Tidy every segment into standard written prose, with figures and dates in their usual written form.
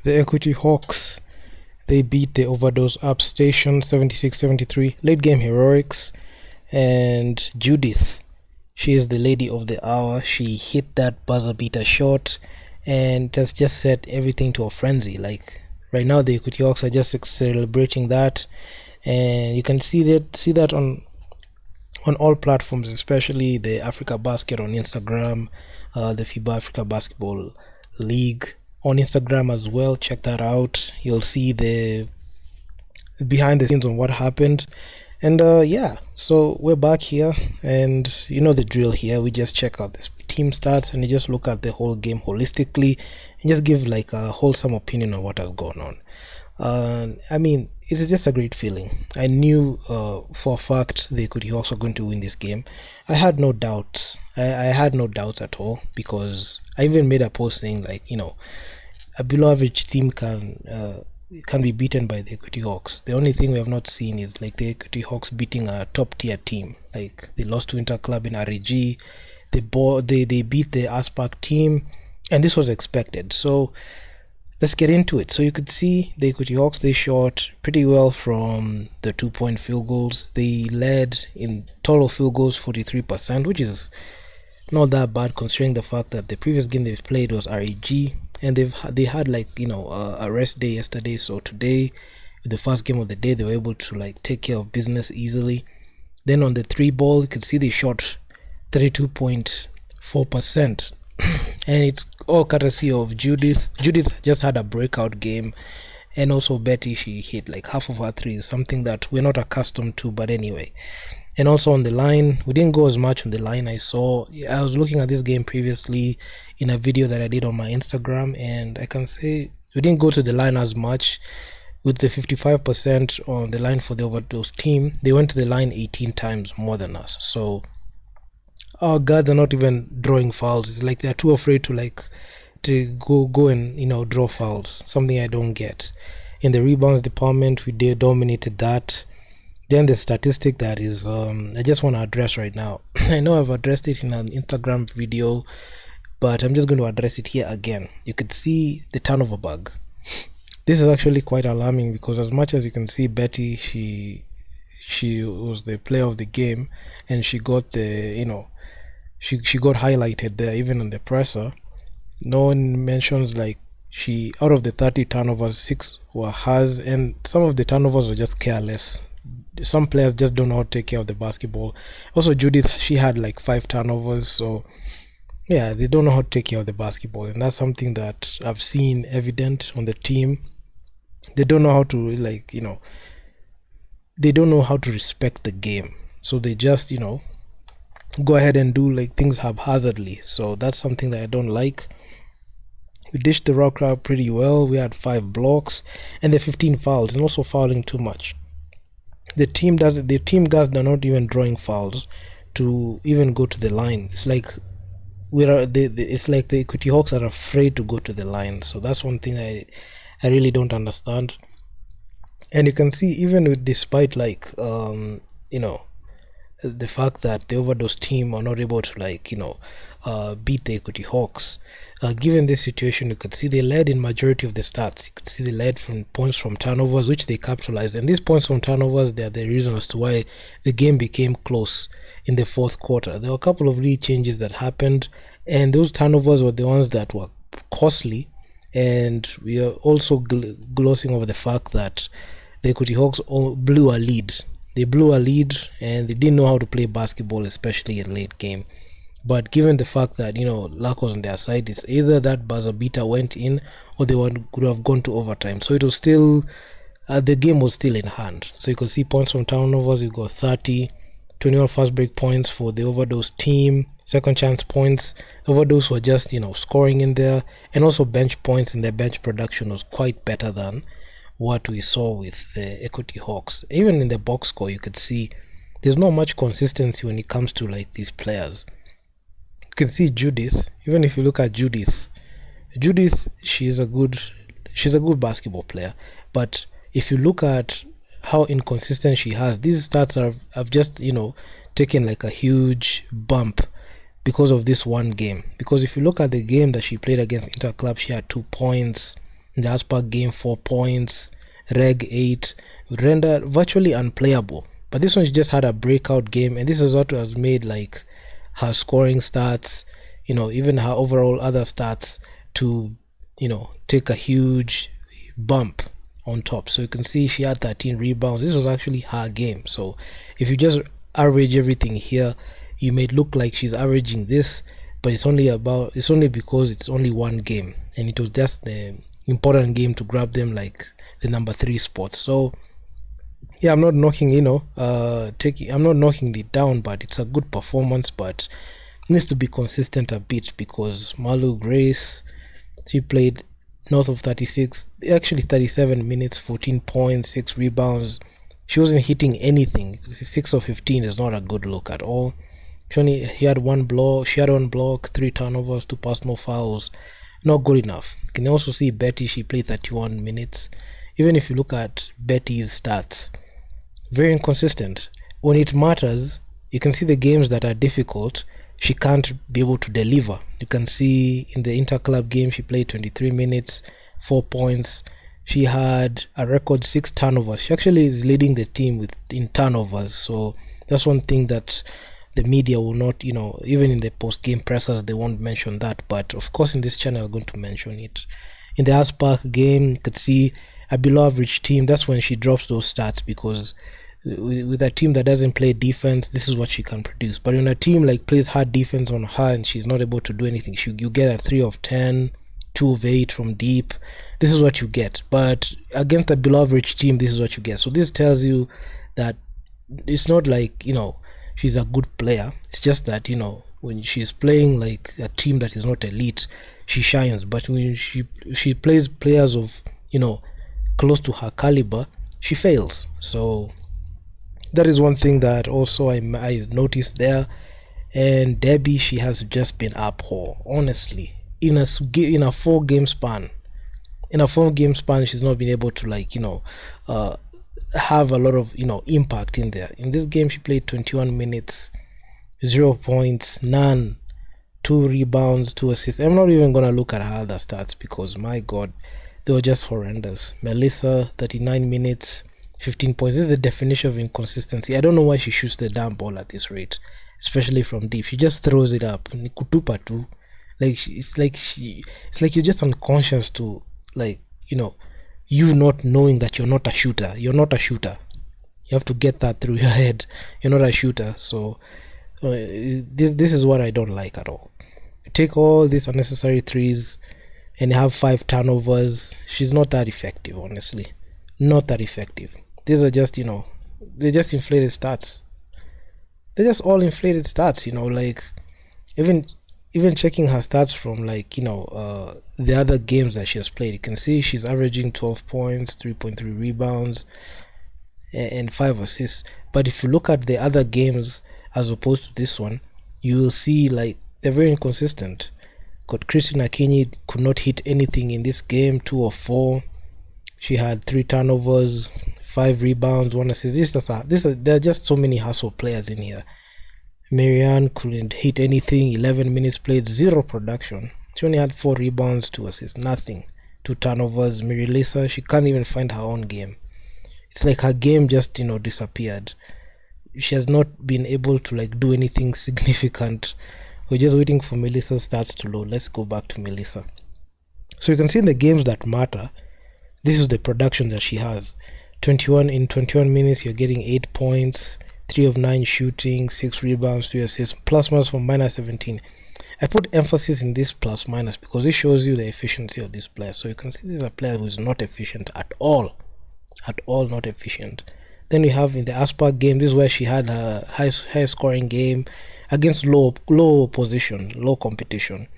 The Equity Hawks, they beat the Overdose Up Station 76-73. Late game heroics. And Judith, she is the lady of the hour. She hit that buzzer beater shot and has just set everything to a frenzy. Like right now the Equity Hawks are just celebrating that, and you can see that on all platforms, especially the Africa Basket on Instagram, the FIBA Africa Basketball League on Instagram as well. Check that out. You'll see the behind the scenes on what happened. And yeah, so we're back here, and you know the drill here. We just check out this team stats and you just look at the whole game holistically and just give like a wholesome opinion on what has gone on. I mean, it's just a great feeling. I knew for a fact the Equity Hawks were going to win this game. I had no doubts. I had no doubts at all, because I even made a post saying, like, you know, a below average team can be beaten by the Equity Hawks. The only thing we have not seen is like the Equity Hawks beating a top tier team. Like they lost to Inter Club in REG. They beat the Aspak team, and this was expected. So let's get into it. So you could see the Equity Hawks, they shot pretty well from the 2-point field goals. They led in total field goals 43%, which is not that bad considering the fact that the previous game they played was REG, and they had like, you know, a rest day yesterday. So today, the first game of the day, they were able to like take care of business easily. Then on the 3-ball, you could see they shot 32.4%. And it's all courtesy of Judith. Judith just had a breakout game, and also Betty, she hit like half of her threes, something that we're not accustomed to, but anyway. And also on the line, we didn't go as much on the line. I was looking at this game previously in a video that I did on my Instagram, and I can say we didn't go to the line as much. With the 55% on the line for the Overdose team, they went to the line 18 times more than us. So our guards are not even drawing fouls. It's like they're too afraid to go and, you know, draw fouls, something I don't get. In the rebounds department, we dominated that. Then the statistic that is I just want to address right now. I know I've addressed it in an Instagram video, but I'm just going to address it here again. You could see the turnover bug. This is actually quite alarming, because as much as you can see Betty, she was the player of the game, and she got the, you know, she got highlighted there even on the presser. No one mentions like she, out of the 30 turnovers, 6 were hers, and some of the turnovers were just careless. Some players just don't know how to take care of the basketball. Also Judith, she had like 5 turnovers. So yeah, they don't know how to take care of the basketball, and that's something that I've seen evident on the team. They don't know how to, like, you know, they don't know how to respect the game, so they just, you know, go ahead and do like things haphazardly. So that's something that I don't like. We dished the rock crowd pretty well. We had 5 blocks and the 15 fouls, and also fouling too much. The team guys are not even drawing fouls to even go to the line. It's like it's like the Equity Hawks are afraid to go to the line. So that's one thing I really don't understand. And you can see, even with, despite like you know, the fact that the Overdose team are not able to, like, you know, beat the Equity Hawks, given this situation, you could see they led in majority of the stats. You could see they led from points from turnovers, which they capitalized, and these points from turnovers, they are the reason as to why the game became close in the fourth quarter. There were a couple of lead changes that happened, and those turnovers were the ones that were costly. And we are also glossing over the fact that the Equity Hawks blew a lead. They blew a lead, and they didn't know how to play basketball, especially in late game. But given the fact that, you know, luck was on their side, it's either that buzzer beater went in, or they could have gone to overtime. So it was still, the game was still in hand. So you could see points from turnovers. You got 30, 21 fast break points for the Overdose team, second chance points. Overdose were just, you know, scoring in there, and also bench points, and their bench production was quite better than what we saw with the Equity Hawks. Even in the box score, you could see there's not much consistency when it comes to like these players. You can see Judith. Even if you look at Judith, she's a good basketball player, but if you look at how inconsistent she has, these stats have just, you know, taken like a huge bump because of this one game. Because if you look at the game that she played against Inter Club, she had 2 points. In the Aspak game, 4 points, Reg 8, render virtually unplayable. But this one, she just had a breakout game, and this is what has made like her scoring stats, even her overall other stats to, take a huge bump on top. So you can see she had 13 rebounds. This was actually her game. So if you just average everything here, you may look like she's averaging this, but it's only because it's only one game, and it was just the important game to grab them like the number 3 spot. So yeah, I'm not knocking I'm not knocking it down, but it's a good performance, but needs to be consistent a bit, because Malu Grace, she played north of 36, actually 37 minutes, 14 points, 6 rebounds. She wasn't hitting anything. 6 of 15 is not a good look at all. She had one block, 3 turnovers, 2 personal fouls. Not good enough. You can also see Betty, she played 31 minutes. Even if you look at Betty's stats, very inconsistent. When it matters, you can see the games that are difficult, she can't be able to deliver. You can see in the interclub game, she played 23 minutes, 4 points. She had a record 6 turnovers. She actually is leading the team in turnovers. So that's one thing that the media will not, even in the post-game pressers, they won't mention that. But of course, in this channel, I'm going to mention it. In the Aspak game, you could see a below average team. That's when she drops those stats, because with a team that doesn't play defense, this is what she can produce. But when a team like plays hard defense on her and she's not able to do anything, you get a 3 of 10, 2 of 8 from deep. This is what you get. But against a below average team, this is what you get. So this tells you that it's not like, she's a good player. It's just that, when she's playing like a team that is not elite, she shines. But when she plays players of, close to her caliber, she fails. So that is one thing that also I noticed there. And Debbie, she has just been up poor, honestly. In a 4-game span, she's not been able to have a lot of impact in there. In this game, she played 21 minutes, 0 points, none, 2 rebounds, 2 assists. I'm not even gonna look at her other stats, because my god, they were just horrendous. Melissa, 39 minutes, 15 points. This is the definition of inconsistency. I don't know why she shoots the damn ball at this rate, especially from deep. She just throws it up. Nikutupa too. It's like you're just unconscious to, you not knowing that you're not a shooter. You're not a shooter. You have to get that through your head. You're not a shooter. So this is what I don't like at all. You take all these unnecessary threes and have 5 turnovers. She's not that effective, honestly. Not that effective. These are just, they're just inflated stats. They're just all inflated stats, even checking her stats from the other games that she has played, you can see she's averaging 12 points, 3.3 rebounds, and 5 assists. But if you look at the other games as opposed to this one, you will see they're very inconsistent. Got Christina Kenyan could not hit anything in this game, 2 of 4. She had 3 turnovers, 5 rebounds, 1 assist. There are just so many hustle players in here. Marianne couldn't hit anything, 11 minutes played, 0 production. She only had 4 rebounds, 2 assists, nothing. 2 turnovers. Mary Lisa, she can't even find her own game. It's like her game just, disappeared. She has not been able to do anything significant. We're just waiting for Melissa's stats to load. Let's go back to Melissa. So you can see in the games that matter, this is the production that she has. 21 minutes, you're getting 8 points, 3 of 9 shooting, 6 rebounds, 3 assists, plus minus from minus 17. I put emphasis in this plus minus because it shows you the efficiency of this player. So you can see this is a player who is not efficient at all. At all not efficient. Then we have in the Aspak game, this is where she had a high scoring game against low opposition, low competition.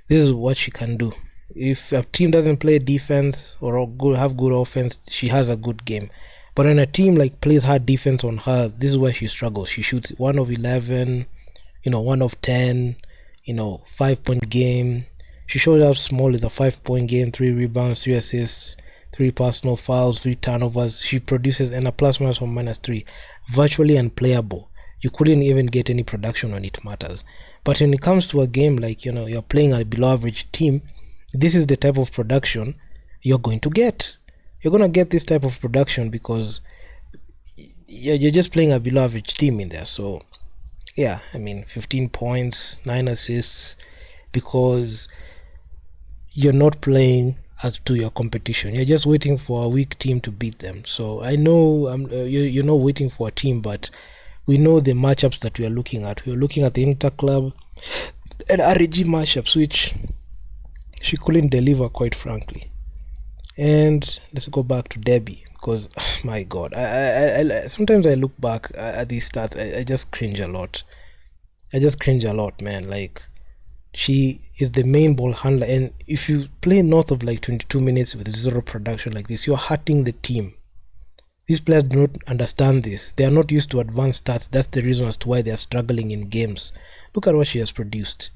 This is what she can do. If a team doesn't play defense or have good offense, she has a good game. But when a team plays hard defense on her, this is where she struggles. She shoots 1 of 11, 1 of 10, 5-point game. She shows up small with a 5-point game, 3 rebounds, 3 assists, 3 personal fouls, 3 turnovers. She produces and a plus minus from -3. Virtually unplayable. You couldn't even get any production when it matters. But when it comes to a game you're playing a below average team, this is the type of production you're going to get. You're going to get this type of production because you're just playing a below average team in there. So yeah, I mean, 15 points, 9 assists, because you're not playing as to your competition. You're just waiting for a weak team to beat them. So I know you're not waiting for a team, but we know the matchups that we are looking at. We're looking at the Inter Club and RG matchups, which she couldn't deliver, quite frankly. And let's go back to Debbie, because my God, I sometimes I look back at these stats, I just cringe a lot. I just cringe a lot, man. Like, she is the main ball handler, and if you play north of like 22 minutes with zero production like this, you're hurting the team. These players do not understand this. They are not used to advanced stats. That's the reason as to why they are struggling in games. Look at what she has produced.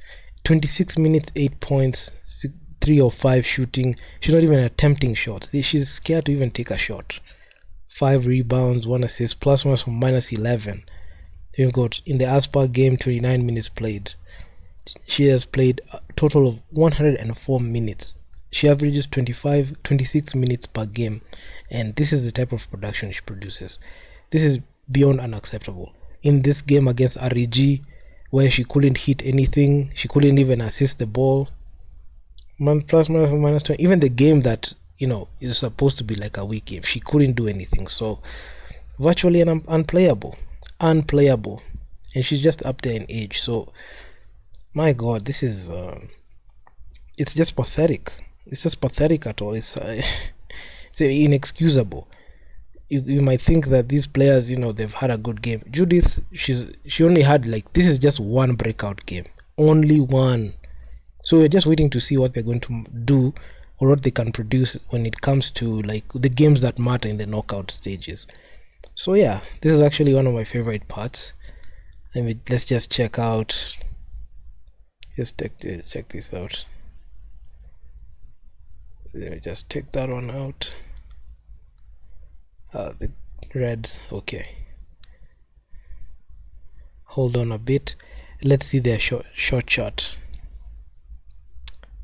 26 minutes, 8 points, 3 of 5 shooting. She's not even attempting shots. She's scared to even take a shot. 5 rebounds, 1 assist, plus minus from minus 11. You've got in the Aspa game 29 minutes played. She has played a total of 104 minutes. She averages 26 minutes per game, and this is the type of production she produces. This is beyond unacceptable. In this game against REG, where she couldn't hit anything, she couldn't even assist the ball, plus minus 20. Even the game that is supposed to be like a weak game, she couldn't do anything. So virtually unplayable, and she's just up there in age. So my God, this is it's just pathetic. It's just pathetic at all. It's inexcusable. You might think that these players, they've had a good game. Judith, she only had, like, this is just one breakout game, only one. So we're just waiting to see what they're going to do or what they can produce when it comes to like the games that matter in the knockout stages. So yeah, this is actually one of my favorite parts. Let's just check out. Just check this out. Let me just take that one out. The reds. Okay. Hold on a bit. Let's see their short shot.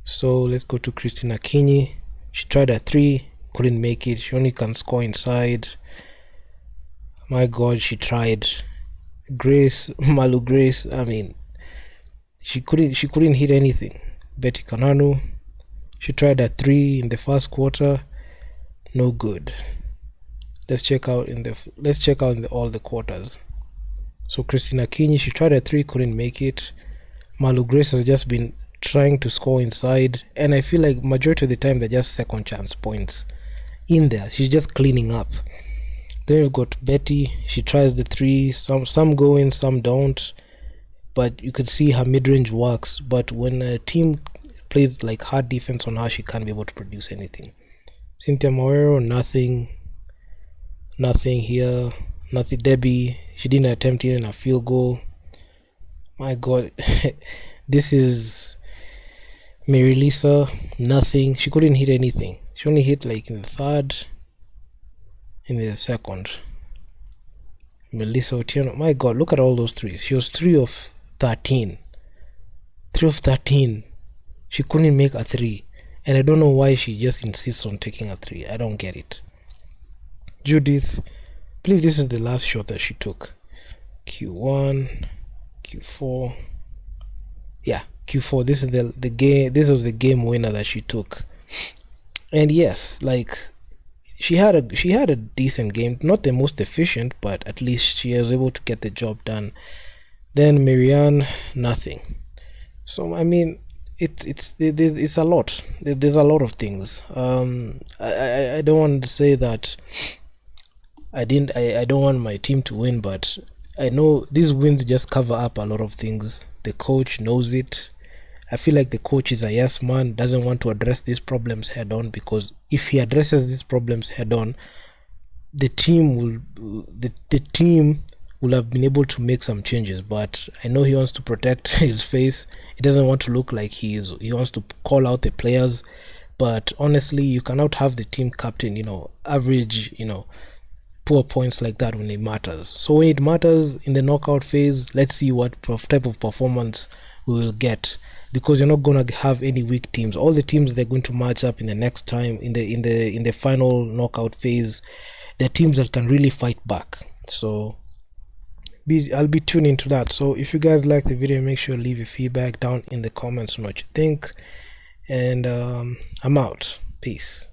So let's go to Christina Kinyi. She tried a 3, couldn't make it. She only can score inside. My God, she tried. Malu Grace. I mean, she couldn't hit anything. Betty Kananu, she tried a 3 in the first quarter, no good. Let's check out in all the quarters. So Christina Kinyi, she tried a 3, couldn't make it. Malu Grace has just been trying to score inside, and I feel like majority of the time they're just second chance points in there. She's just cleaning up. Then we've got Betty. She tries the 3, some go in, some don't, but you could see her mid-range works. But when a team plays like hard defense on her, she can't be able to produce anything. Cynthia Mawero, nothing here. Nothing. Debbie, she didn't attempt even a field goal. My God. This is Mary Lisa, nothing. She couldn't hit anything. She only hit like in the third, in the second. Melissa Otieno, my God, look at all those threes. She was 3 of 13. 3 of 13. She couldn't make a 3. And I don't know why she just insists on taking a 3. I don't get it. Judith, I believe this is the last shot that she took. Q1, Q4. Yeah, Q4. This is the game. This was the game winner that she took. And yes, like she had a decent game. Not the most efficient, but at least she was able to get the job done. Then Marianne, nothing. So I mean, it's a lot. There's a lot of things. I don't want to say that I don't want my team to win, but I know these wins just cover up a lot of things. The coach knows it. I feel like the coach is a yes man, doesn't want to address these problems head on, because if he addresses these problems head on, the team will have been able to make some changes. But I know he wants to protect his face. He doesn't want to look like he wants to call out the players. But honestly, you cannot have the team captain, average, poor points like that when it matters. So when it matters in the knockout phase, let's see what type of performance we will get. because you're not gonna have any weak teams. All the teams they're going to match up in the next time in the final knockout phase, they're teams that can really fight back. So I'll be tuning into that. So if you guys like the video, make sure to leave your feedback down in the comments on what you think. And I'm out. Peace.